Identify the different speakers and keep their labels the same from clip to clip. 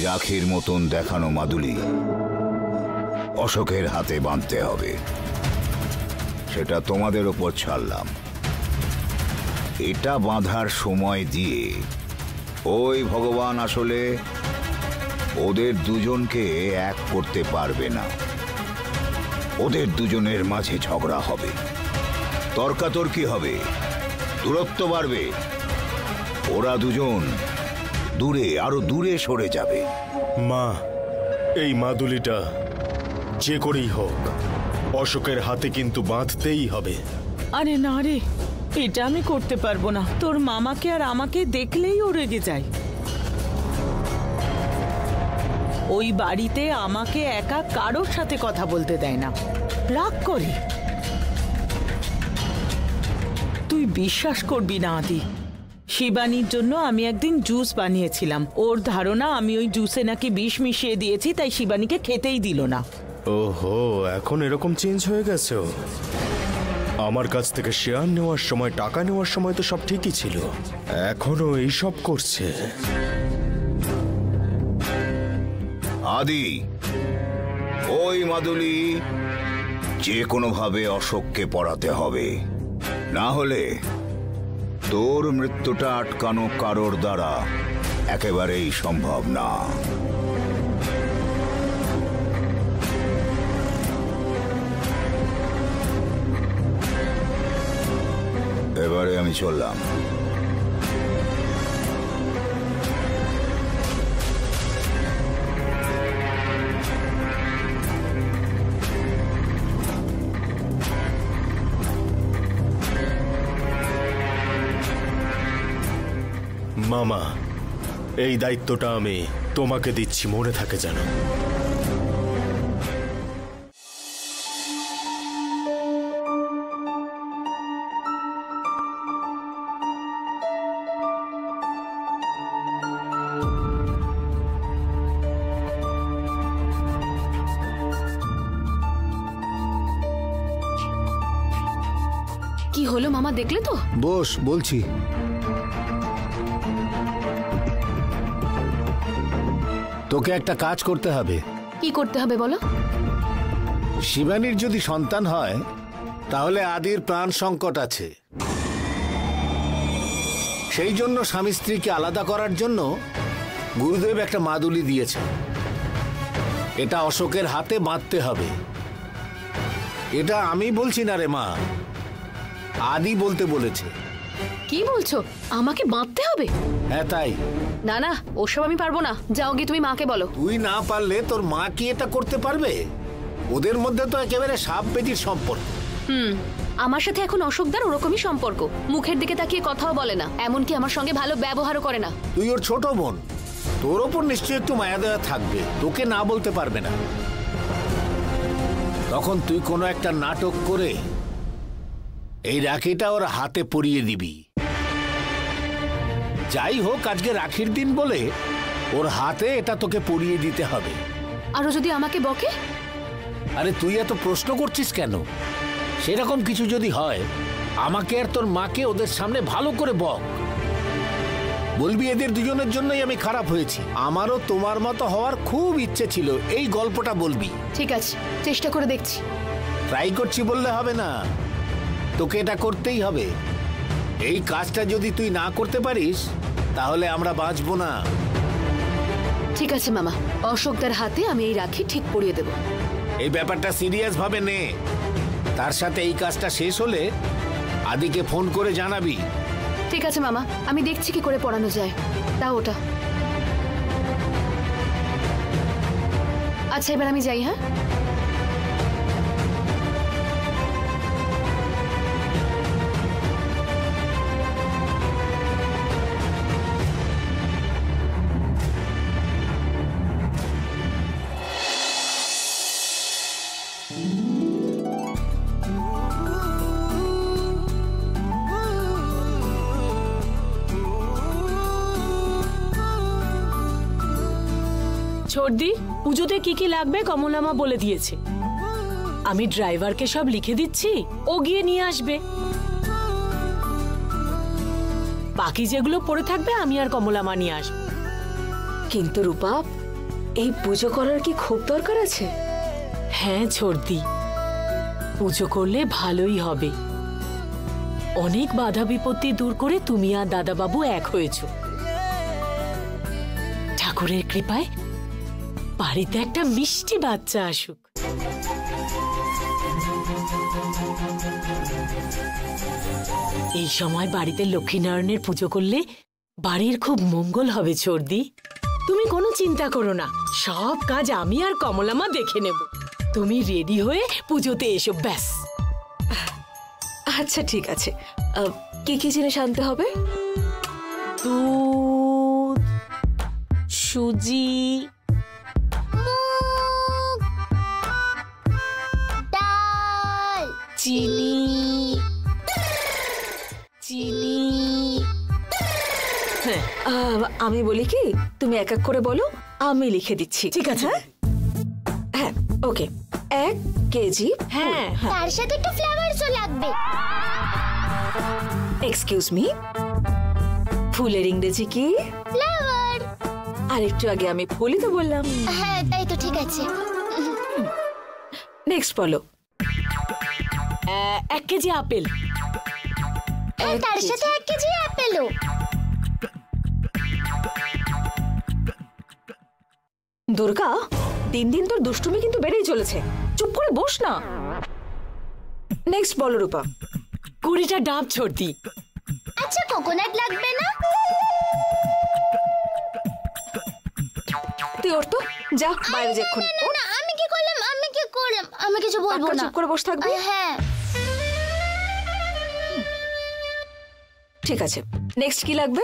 Speaker 1: রাখির মতন দেখানো মাদুলি অশোকের হাতে বাঁধতে হবে, সেটা তোমাদের ওপর ছাড়লাম। এটা বাঁধার সময় দিয়ে ওই ভগবান আসলে ওদের দুজনকে এক করতে পারবে না। ওদের দুজনের মাঝে ঝগড়া হবে, তর্কাতর্কি হবে, দূরত্ব বাড়বে। ওরা দুজন দূরে, আরো দূরে সরে যাবে।
Speaker 2: মা, এই মাদুলিটা যে করেই হোক অশোকের হাতে কিন্তু বাঁধতেই হবে।
Speaker 3: আরে না রে, এটা আমি করতে পারবো না। তোর মামাকে আর আমাকে দেখলেই ও রেগে যায়। ওই বাড়িতে আমাকে একা কারোর সাথে কথা বলতে দেয় না, রাগ করে। তুই বিশ্বাস করবি না আদি, শিবানীর জন্য আমি একদিন জুস বানিয়েছিলাম। ওর ধারণা আমি ওই জুসে নাকি বিষ মিশিয়ে দিয়েছি, তাই শিবানীকে খেতেই দিল না।
Speaker 2: ওহো, এখন এরকম চেঞ্জ হয়ে গেছে। আমার কাছ থেকে শেয়ার নেওয়ার সময়, টাকা নেওয়ার সময় তো সব ঠিকই ছিল, এখনো এইসব করছে।
Speaker 1: আদি, ওই মাদুলি যে কোনোভাবে অশোককে পড়াতে হবে, না হলে তোর মৃত্যুটা আটকানো কারোর দ্বারা একেবারেই সম্ভব না। এবারে আমি চললাম।
Speaker 2: মামা, এই দায়িত্বটা আমি তোমাকে দিচ্ছি, মনে থাকে যেন।
Speaker 4: কি হলো মামা, দেখলে তো?
Speaker 5: বস, বলছি। তোকে একটা কাজ করতে হবে।
Speaker 4: কি করতে হবে বলো?
Speaker 5: শিবানীর যদি সন্তান হয় তাহলে আদির প্রাণ সংকট আছে। সেই জন্য স্বামী স্ত্রীকে আলাদা করার জন্য গুরুদেব একটা মাদুলি দিয়েছে। এটা অশোকের হাতে বাঁধতে হবে। এটা আমি বলছি না রে মা, আদি বলতে বলেছে।
Speaker 4: কি বলছো? আমাকে বাঁধতে হবে?
Speaker 5: হ্যাঁ, তাই।
Speaker 4: না না, ওসব আমি পারবো না। যাও গিয়ে তুমি মাকে বলো।
Speaker 5: তুই না পারলে তোর মা কি এটা করতে পারবে? ওদের মধ্যে তো একেবারে সাপ বেজির সম্পর্ক।
Speaker 4: আমার সাথে এখন অশোকদার ওরকমই সম্পর্ক। মুখের দিকে তাকিয়ে কথাও বলে না, এমনকি আমার সঙ্গে ভালো ব্যবহারও করে না।
Speaker 5: তুই ওর ছোট বোন, তোর ওপর নিশ্চয়ই একটু মায়া দেওয়া থাকবে। তোকে না বলতে পারবে না। তখন তুই কোনো একটা নাটক করে এই রাখিটা ওর হাতে পরিয়ে দিবি। যাই হোক, আজকে রাখির দিন বলে ওর হাতে এটা তোকে পরিয়ে দিতে হবে।
Speaker 4: আরো যদি আমাকে বকে?
Speaker 5: আরে তুই এত প্রশ্ন করছিস কেন? সেরকম কিছু যদি হয় আমাকে আর তোর মাকে ওদের সামনে ভালো করে বক। বলবি এদের দুজনের জন্যই আমি খারাপ হয়েছি, আমারও তোমার মতো হওয়ার খুব ইচ্ছে ছিল। এই গল্পটা বলবি।
Speaker 4: ঠিক আছে, চেষ্টা করে দেখছি।
Speaker 5: ট্রাই করছি বললে হবে না, তোকে এটা করতেই হবে। এই কাজটা যদি তুই না করতে পারিস তাহলে আমরা বাঁচবো না।
Speaker 4: ঠিক আছে মামা, অশোকদার হাতে আমি এই রাখি ঠিক পরিয়ে দেব।
Speaker 5: এই ব্যাপারটা সিরিয়াস ভাবে নে। তার সাথে এই কাজটা শেষ হলে আদিকে ফোন করে জানাবি।
Speaker 4: ঠিক আছে মামা, আমি দেখছি কি করে পড়ানো যায়। দাও ওটা। আচ্ছা এবার আমি যাই। হ্যাঁ
Speaker 6: ছোটদি, পুজোতে কি কি লাগবে কমলা মা বলে দিয়েছে। আমি ড্রাইভারকে সব লিখে দিচ্ছি, ও গিয়ে নিয়ে আসবে। বাকি যেগুলো পড়ে থাকবে আমি আর কমলা মা নিয়ে আসবো।
Speaker 7: কিন্তু রূপা, এই পুজো করার কি খুব দরকার আছে?
Speaker 6: হ্যাঁ ছোটদি, পুজো করলে ভালোই হবে। অনেক বাধা বিপত্তি দূর করে তুমি আর দাদাবাবু এক হয়েছো। ঠাকুরের কৃপায় বাড়িতে একটা মিষ্টি বাচ্চা আসুক। এই সময় বাড়িতে লক্ষ্মীনারায়ণের পুজো করলে বাড়ির খুব মঙ্গল হবে ছোটদি। তুমি কোনো চিন্তা করো না, সব কাজ আমি আর কমলামা দেখে নেব। তুমি রেডি হয়ে পুজোতে এসো, ব্যাস।
Speaker 7: আচ্ছা ঠিক আছে, কি কি জিনিস আনতে হবে?
Speaker 6: দুধ, সুজি,
Speaker 8: ডাল,
Speaker 6: চিনি, চিনি। হ্যাঁ,
Speaker 7: আমি বলি কি, তুমি এক এক করে বলো, আমি লিখে দিচ্ছি।
Speaker 6: ঠিক আছে।
Speaker 7: হ্যাঁ ওকে। 1 কেজি।
Speaker 6: হ্যাঁ,
Speaker 8: তার সাথে একটু ফ্লাওয়ারসও লাগবে।
Speaker 7: এক্সকিউজ মি, ফুলের ইংরেজি কি?
Speaker 8: ফ্লাওয়ার।
Speaker 7: আর একটু আগে আমি ফুলই তো বললাম।
Speaker 8: হ্যাঁ তাই তো, ঠিক আছে।
Speaker 7: নেক্সট বলো।
Speaker 6: 1 কেজি আপেল।
Speaker 8: তার সাথে 1 কেজি আপেলও।
Speaker 7: দুর্গা, দিন দিন তোর দুষ্টুমি কিন্তু বেড়েই চলেছে, চুপ করে বস না। নেক্সট বলো রূপা।
Speaker 6: 20টা ডাব ছোটদি।
Speaker 8: আচ্ছা কোকোনাট লাগবে না?
Speaker 7: তুই ওর তো যা বাইরে যা এক্ষুনি।
Speaker 8: না আমি কি করলাম, আমি কিছু বলবো না।
Speaker 7: চুপ করে বসে থাকবি।
Speaker 8: হ্যাঁ
Speaker 7: ঠিক আছে, নেক্সট কি লাগবে?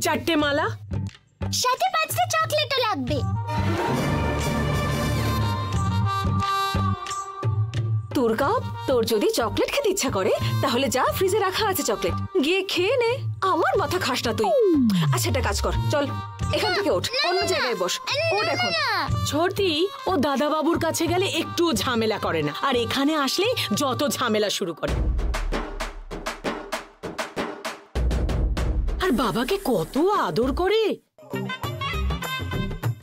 Speaker 6: 4টে মালা,
Speaker 8: সাথে 5টা চকলেটও লাগবে।
Speaker 7: দুর্গা, তোর যদি চকলেট খেতে ইচ্ছা করে তাহলে যা, ফ্রিজে রাখা আছে চকলেট, গিয়ে খেয়ে নে। আমার মাথা খাস না তুই। আচ্ছা একটা কাজ কর, চল এখান থেকে ওঠ, অন্য জায়গায় বস। ওঠ এখন।
Speaker 6: ছোটদি ও দাদাবাবুর কাছে গেলে একটুও ঝামেলা করে না, আর এখানে আসলেই যত ঝামেলা শুরু করে। আর বাবাকে কত আদর করে।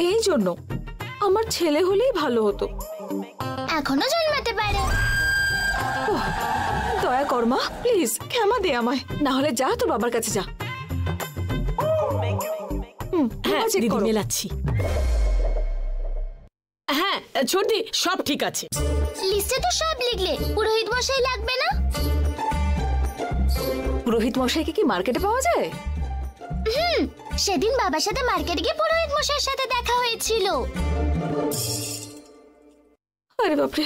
Speaker 7: এই জন্য আমার ছেলে হলেই ভালো হতো।
Speaker 8: এখনো জন্মাতে পারে।
Speaker 7: দয়া কর মা, প্লিজ ক্ষমা দে আমায়, না হলে যা তোর বাবার কাছে যা।
Speaker 6: হ্যাঁ
Speaker 7: check
Speaker 6: দিদি,
Speaker 7: করো।
Speaker 6: মেলাচ্ছি। হ্যাঁ ছোটদি, সব ঠিক আছে।
Speaker 8: লিস্টে তো সব লিখলে, পুরোহিত মশাই লাগবে না?
Speaker 7: পুরোহিত মশাইকে কি মার্কেটে পাওয়া যায়?
Speaker 8: সেদিন বাবার সাথে মার্কেটে গিয়ে পুরোহিত মশাইয়ের সাথে দেখা হয়েছিল।
Speaker 7: আরে বাপরে।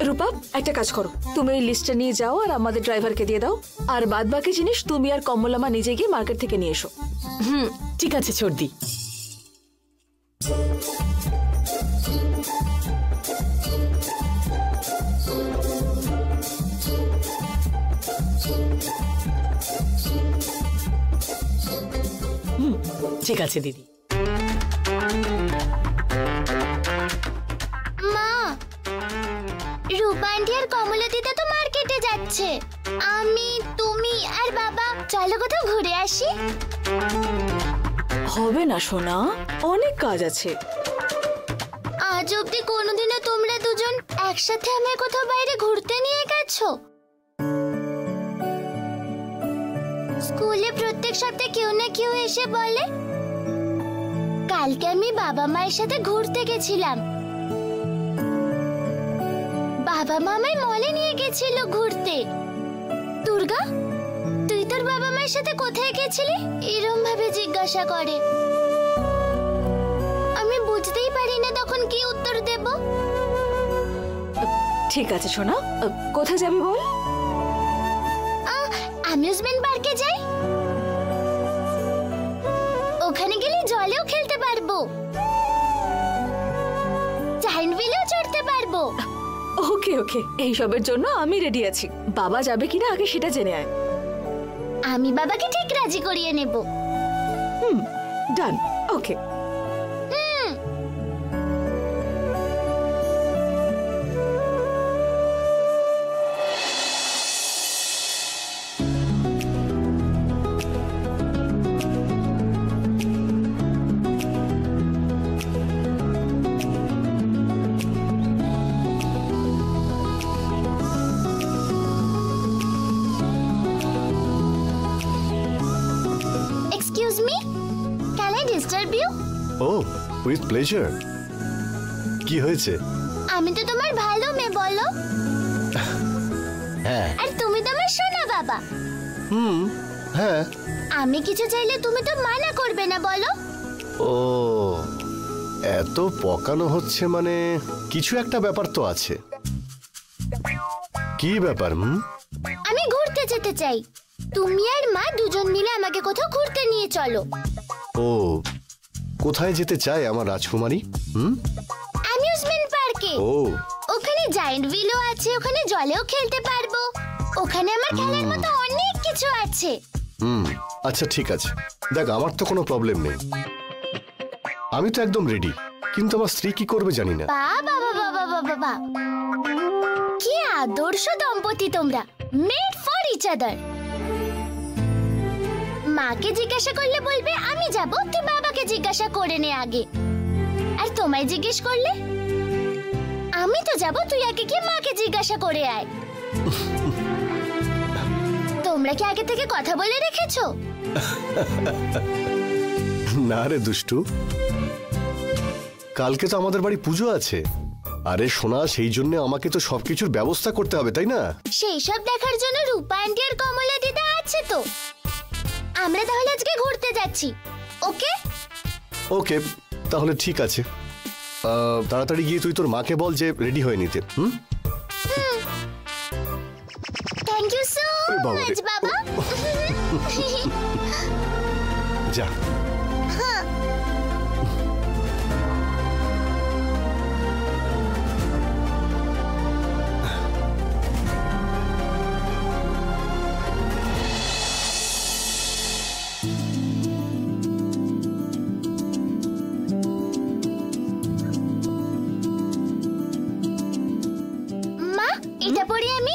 Speaker 7: রূপা, একটা কাজ করো, তুমি এই লিস্টটা নিয়ে যাও আর আমাদের ড্রাইভারকে দিয়ে দাও, আর বাদ বাকি জিনিস তুমি আর কমলামা নিজে গিয়ে মার্কেট থেকে নিয়ে এসো।
Speaker 6: ঠিক আছে ছোটদি। ঠিক আছে দিদি।
Speaker 8: মা, রূপা আন্টি আর কমলা দিদা তো মার্কেটে যাচ্ছে। আমি, তুমি আর বাবা চলো কোথাও ঘুরে আসি।
Speaker 7: হবে না সোনা, অনেক কাজ আছে।
Speaker 8: আজ অব্দি কোনোদিনও তোমরা দুজন একসাথে আমায় কোথাও বাইরে ঘুরতে নিয়ে গেছো? স্কুলে প্রত্যেক সপ্তাহে কেউ না কেউ এসে বলে, কালকে আমি বাবা মায়ের সাথে ঘুরতে গেছিলাম। বাবা মা আমায় মলে নিয়ে গেছিল ঘুরতে। দুর্গা, তুই তোর বাবা মায়ের সাথে কোথায় গেছিলি? এরম ভাবে জিজ্ঞাসা করে। বুঝতেই পারি না তখন কি উত্তর দেব।
Speaker 7: ঠিক আছে সোনা, কোথায় যাবি বল?
Speaker 8: অ্যামিউজমেন্ট পার্কে যাই, ওখানে গেলে জলেও খেলতে পারবো, জায়ান্ট হুইলেও চড়তে পারবো।
Speaker 7: ওকে ওকে, এইসবের জন্য আমি রেডি আছি। বাবা যাবে কিনা আগে সেটা জেনে আয়।
Speaker 8: আমি বাবাকে ঠিক রাজি করিয়ে নেব।
Speaker 7: Done, okay.
Speaker 8: Excuse me, can I disturb you?
Speaker 9: Oh with pleasure. কি হয়েছে?
Speaker 8: আমি তো তোমার ভালো মেয়ে, বলো।
Speaker 5: হ্যাঁ,
Speaker 8: আর তুমি তো আমার সোনা বাবা।
Speaker 9: হ্যাঁ।
Speaker 8: আমি কিছু চাইলে তুমি তো মানা করবে না, বলো।
Speaker 9: ও এত পকানো হচ্ছে মানে কিছু একটা ব্যাপার তো আছে। কি ব্যাপার?
Speaker 8: আমি ঘুরতে যেতে চাই, তুমি আর মা দুজন মিলে আমাকে কোথাও ঘুরতে নিয়ে চলো।
Speaker 9: ও কোথায় যেতে চায় আমার রাজকুমারী?
Speaker 8: অ্যামিউজমেন্ট পার্কে।
Speaker 9: ও
Speaker 8: ওখানে জায়ান্ট হুইলও আছে, ওখানে জলেও খেলতে পারবো, ওখানে আমার খেলার মতো অনেক কিছু আছে।
Speaker 9: আচ্ছা ঠিক আছে, দেখ আমার তো কোনো প্রবলেম নেই, আমি তো একদম রেডি, কিন্তু আমার স্ত্রী কি করবে জানি না।
Speaker 8: বাবা বাবা বাবা বাবা, কি আদর্শ দম্পতি তোমরা, মেড ফর ইচ আদার। মাকে জিজ্ঞাসা করলে বলবে আমি যাব, তুই বাবাকে জিজ্ঞাসা করে নে আগে। আর তোমায় জিজ্ঞেস করলে আমি তো যাব, তুই আগে গিয়ে মাকে জিজ্ঞাসা করে আয়। তোমরা কি আগে থেকে কথা বলে রেখেছো?
Speaker 9: না রে দুষ্টু, কালকে তো আমাদের বাড়ি পুজো আছে। আরে সোনা, সেই জন্য আমাকে তো সবকিছুর ব্যবস্থা করতে হবে, তাই না?
Speaker 8: সেই সব দেখার জন্য রূপা আন্টি আর কমলা দিদা আছে তো। আমরা তাহলে আজকে ঘুরতে যাচ্ছি, ওকে?
Speaker 9: ওকে, তাহলে ঠিক আছে। তাড়াতাড়ি গিয়ে তুই তোর মাকে বল যে রেডি হয়ে নিতে।
Speaker 8: থ্যাংক ইউ সো
Speaker 9: বাবা রে।
Speaker 8: মাচ বাবা।
Speaker 9: যা।
Speaker 8: মা, এটা পরি আমি,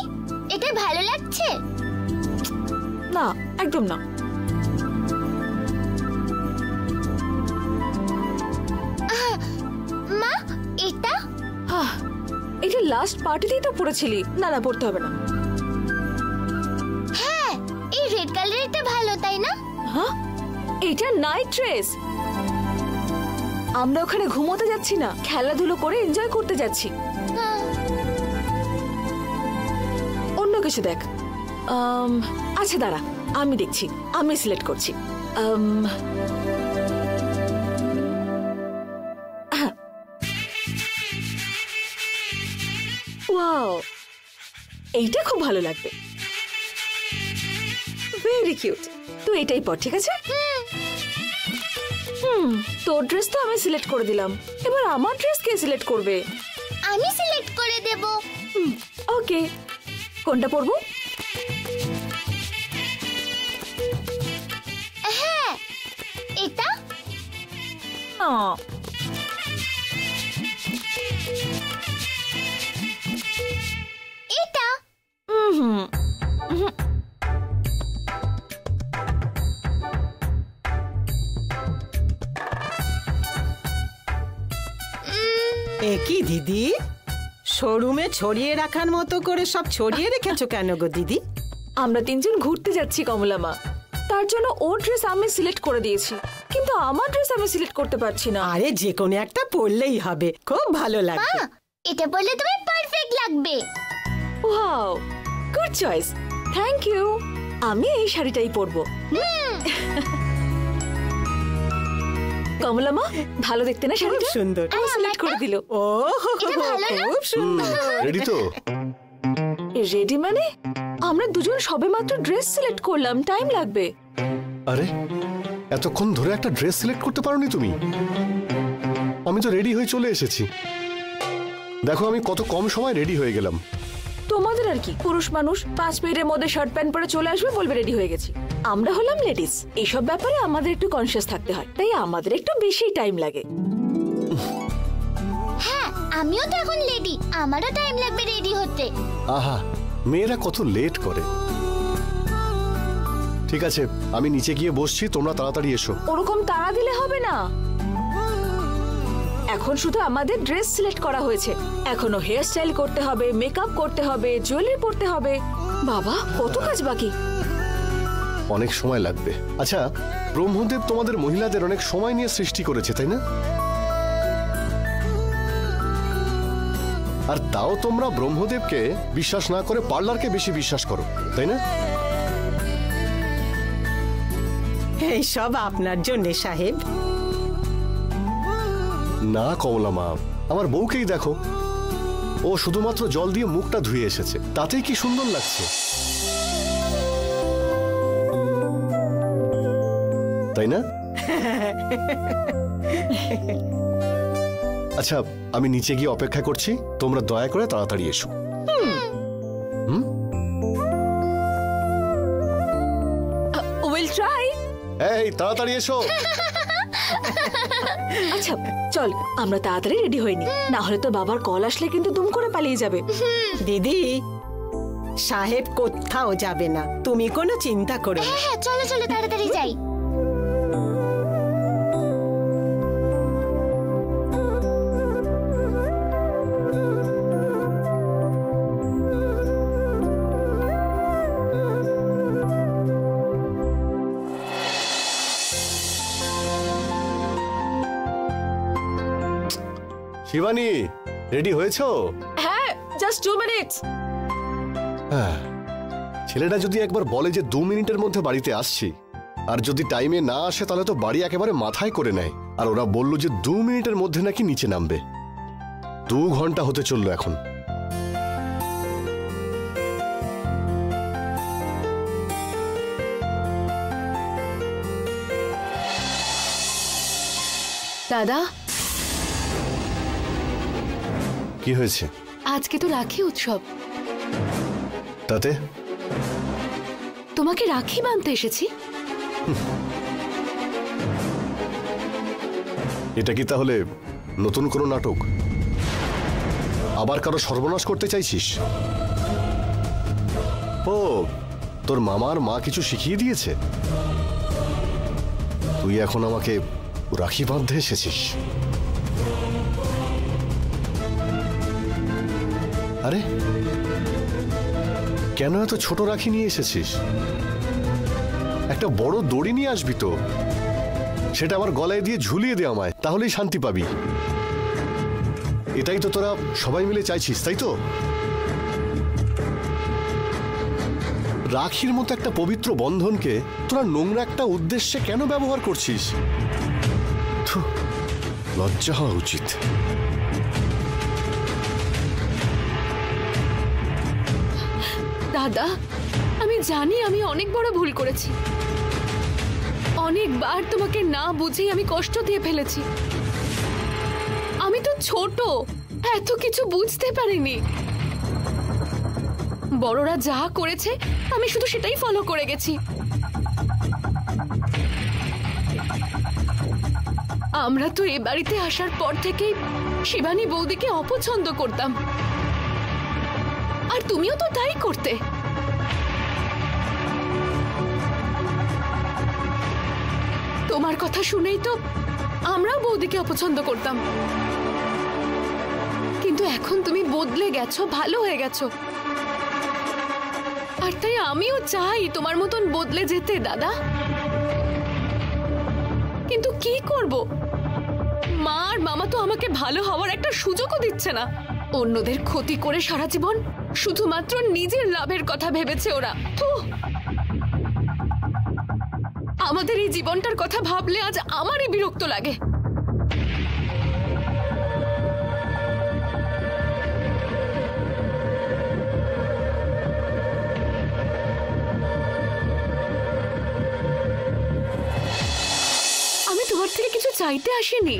Speaker 8: এটা ভালো লাগছে?
Speaker 7: না, একদম না।
Speaker 8: মা, এটা
Speaker 7: এটা লাস্ট পার্টিতেই তো পড়েছিলি। না না, পড়তে হবে না।
Speaker 8: হ্যাঁ, এই রেড কালারেরটা ভালো, তাই না?
Speaker 7: হ্যাঁ, এটা নাইট ড্রেস। আমরা ওখানে ঘুমোতে যাচ্ছি না, খেলাধুলো করে এনজয় করতে যাচ্ছি। অন্য কিছু দেখ। আচ্ছা দাঁড়া, আমি দেখছি, আমি সিলেক্ট করছি। ওয়াও, এইটা খুব ভালো লাগবে, ভেরি কিউট। তো এটাই পর, ঠিক আছে? তোর ড্রেস তো আমি সিলেক্ট করে দিলাম, এবার আমার ড্রেস কে সিলেক্ট করবে?
Speaker 8: আমি সিলেক্ট করে দেব।
Speaker 7: ওকে, কোনটা পরবো?
Speaker 8: হ্যাঁ, এটা। এটা।
Speaker 10: কি দিদি, শোরুমে ছড়িয়ে রাখার মতো করে সব ছড়িয়ে রেখেছো কেন গো দিদি?
Speaker 7: আমরা তিনজন ঘুরতে যাচ্ছি কমলা মা, তার জন্য ওর ড্রেস আমি সিলেক্ট করে দিয়েছি, কিন্তু আমার ড্রেস আমি সিলেক্ট করতে পারছি না।
Speaker 10: আরে যে কোনো একটা পরলেই হবে, খুব ভালো লাগবে।
Speaker 8: মা, এটা পরলে তুমি পারফেক্ট লাগবে।
Speaker 7: Wow, good choice, thank you. আমি এই শাড়িটাই পরবো। কমলা মা ভালো দেখতে না শাড়িটা?
Speaker 10: সুন্দর।
Speaker 7: সিলেক্ট করে দিল।
Speaker 10: ও খুব সুন্দর।
Speaker 9: রেডি তো?
Speaker 7: রেডি মানে আমরা দুজন সবেমাত্র ড্রেস সিলেক্ট করলাম, টাইম লাগবে।
Speaker 9: আরে এতক্ষণ ধরে একটা ড্রেস সিলেক্ট করতে পারোনি তুমি? আমি তো রেডি হয়ে চলে এসেছি। দেখো আমি কত কম সময় রেডি হয়ে গেলাম।
Speaker 7: তোমাদের আর কি, পুরুষ মানুষ 5 মিনিটের মধ্যে শার্ট প্যান্ট পরে চলে আসবে, বলবে রেডি হয়ে গেছি। আমরা হলাম লেডিস, এইসব ব্যাপারে আমাদের একটু কনসিয়াস থাকতে হয়, তাই আমাদের একটু বেশি টাইম লাগে।
Speaker 8: হ্যাঁ আমিও তো এখন লেডি, আমারও টাইম লাগবে রেডি হতে।
Speaker 9: আহা মেয়েরা কত লেট করে। ঠিক আছে আমি নিচে গিয়ে বসছি, তোমরা তাড়াতাড়ি এসো।
Speaker 7: ওরকম তাড়া দিলে হবে না, এখন শুধু আমাদের ড্রেস সিলেক্ট করা হয়েছে, এখনো হেয়ার স্টাইল করতে হবে, মেকআপ করতে হবে, জুয়েলারি পরতে হবে। বাবা কত কাজ বাকি।
Speaker 9: অনেক সময় লাগবে। আচ্ছা ব্রহ্মদেব তোমাদের মহিলাদের অনেক সময় নিয়ে সৃষ্টি করেছে তাই না? আর তাও তোমরা ব্রহ্মদেবকে বিশ্বাস না করে পার্লারকে বেশি বিশ্বাস করো তাই না?
Speaker 10: এই সব আপনার জন্য সাহেব।
Speaker 9: না কমলা মা, আমার বউকেই দেখো, ও শুধুমাত্র জল দিয়ে মুখটা ধুয়ে এসেছে, তাতেই কি সুন্দর লাগছে তাই না? আচ্ছা আমি নিচে গিয়ে অপেক্ষা করছি, তোমরা দয়া করে তাড়াতাড়ি এসো।
Speaker 7: Will try.
Speaker 9: এই তাড়াতাড়ি এসো।
Speaker 7: আচ্ছা চল আমরা তাড়াতাড়ি রেডি হইনি, না হলে তো বাবার কল আসলে কিন্তু দুম করে পালিয়ে যাবে।
Speaker 10: দিদি সাহেব কোথাও যাবে না, তুমি কোনো চিন্তা করো না।
Speaker 8: হ্যাঁ চলো চলো তাড়াতাড়ি যাই।
Speaker 9: শিবানী রেডি হয়েছো?
Speaker 7: হ্যাঁ জাস্ট 2 মিনিটস।
Speaker 9: হ্যাঁ ছেলেটা যদি একবার বলে যে 2 মিনিটের মধ্যে বাড়িতে আসছি, আর যদি টাইমে না আসে তাহলে তো বাড়ি একেবারে মাথায় করে নেয়। আর ওরা বলল যে 2 মিনিটের মধ্যে নাকি নিচে নামবে। 2 ঘন্টা হতে চললো এখন।
Speaker 4: দাদা
Speaker 9: কি হয়েছে?
Speaker 4: আজকে তো রাখি উৎসব,
Speaker 9: তাতে?
Speaker 4: তোমাকে রাখি বাঁধতে এসেছি।
Speaker 9: এটা কি তাহলে নতুন কোনো নাটক? আবার কারো সর্বনাশ করতে চাইছিস? ও তোর মামার মা কিছু শিখিয়ে দিয়েছে, তুই এখন আমাকে রাখি বাঁধতে এসেছিস? আরে কেন এত ছোট রাখি নিয়ে এসেছিস? একটা বড় দড়ি নিয়ে আসবি তো, সেটা আমার গলায় দিয়ে ঝুলিয়ে দে আমায়, তাহলেই শান্তি পাবি। এটাই তো তোরা সবাই মিলে চাইছিস তাই তো? রাখির মতো একটা পবিত্র বন্ধনকে তোরা নোংরা একটা উদ্দেশ্যে কেন ব্যবহার করছিস? লজ্জা হওয়া উচিত।
Speaker 4: দাদা আমি জানি আমি অনেক বড় ভুল করেছি, অনেকবার তোমাকে না বুঝেই আমি কষ্ট দিয়ে ফেলেছি। আমি তো ছোট, এত কিছু বুঝতে পারিনি। বড়রা যা করেছে আমি শুধু সেটাই ফলো করে গেছি। আমরা তো এ বাড়িতে আসার পর থেকেই শিবানী বৌদিকে অপছন্দ করতাম, আর তুমিও তো তাই করতে। তোমার কথা শুনেই তো আমরাও বৌদিকে অপছন্দ করতাম, কিন্তু এখন তুমি বদলে গেছো, ভালো হয়ে গেছো, আর তাই আমিও চাই তোমার মতন বদলে যেতে দাদা। কিন্তু কি করব, মা আর মামা তো আমাকে ভালো হওয়ার একটা সুযোগও দিচ্ছে না। অন্যদের ক্ষতি করে সারা জীবন শুধুমাত্র নিজের লাভের কথা ভেবেছে ওরা। আমাদের এই জীবনটার কথা ভাবলে আজ আমারই বিরক্ত লাগে। আমি তোমার থেকে কিছু চাইতে আসিনি।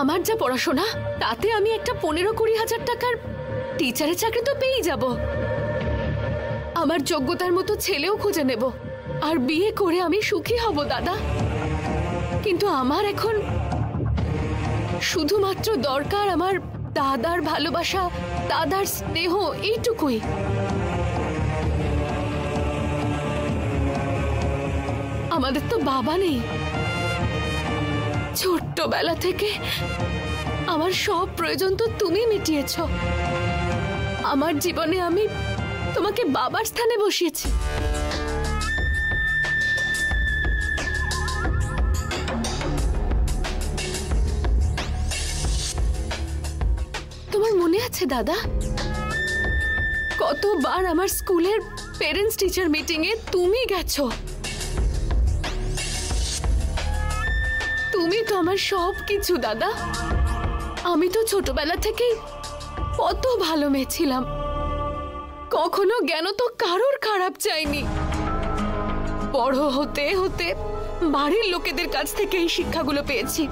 Speaker 4: আমার যা পড়াশোনা তাতে আমি একটা 15-20 হাজার টাকার টিচারের চাকরি তো পেয়েই যাব। আমার যোগ্যতার মতো ছেলেও খুঁজে নেব আর বিয়ে করে আমি সুখী হব দাদা। কিন্তু আমার এখন শুধুমাত্র দরকার আমার দাদার ভালোবাসা, দাদার স্নেহ, এইটুকুই। আমাদের তো বাবা নেই। ছোট্টবেলা থেকে আমার সব প্রয়োজন তো তুমি মিটিয়েছ। আমার জীবনে আমি তোমাকে বাবার স্থানে বসিয়েছি। তোমার মনে আছে দাদা, কতবার আমার স্কুলের পেরেন্টস টিচার মিটিং এ তুমি গেছো? তুমি তো আমার সব কিছু দাদা। আমি তো ছোটবেলা থেকেই কত ভালো মেয়ে ছিলাম, কখনো জ্ঞান তো কারোর খারাপ চাইনি। বড় হতে হতে বাড়ির লোকেদের কাছ থেকে এই শিক্ষাগুলো পেয়েছি।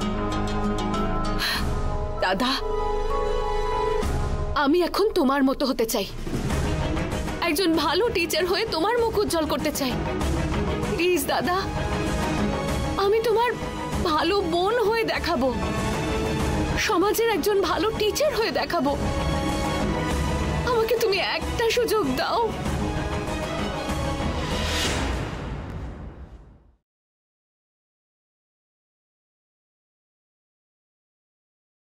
Speaker 4: দাদা, আমি এখন তোমার মতো হতে চাই, একজন ভালো টিচার হয়ে তোমার মুখ উজ্জ্বল করতে চাই। প্লিজ দাদা, আমি তোমার ভালো বোন হয়ে দেখাবো, সমাজের একজন ভালো টিচার হয়ে দেখাবো। আমাকে তুমি একটা সুযোগ দাও।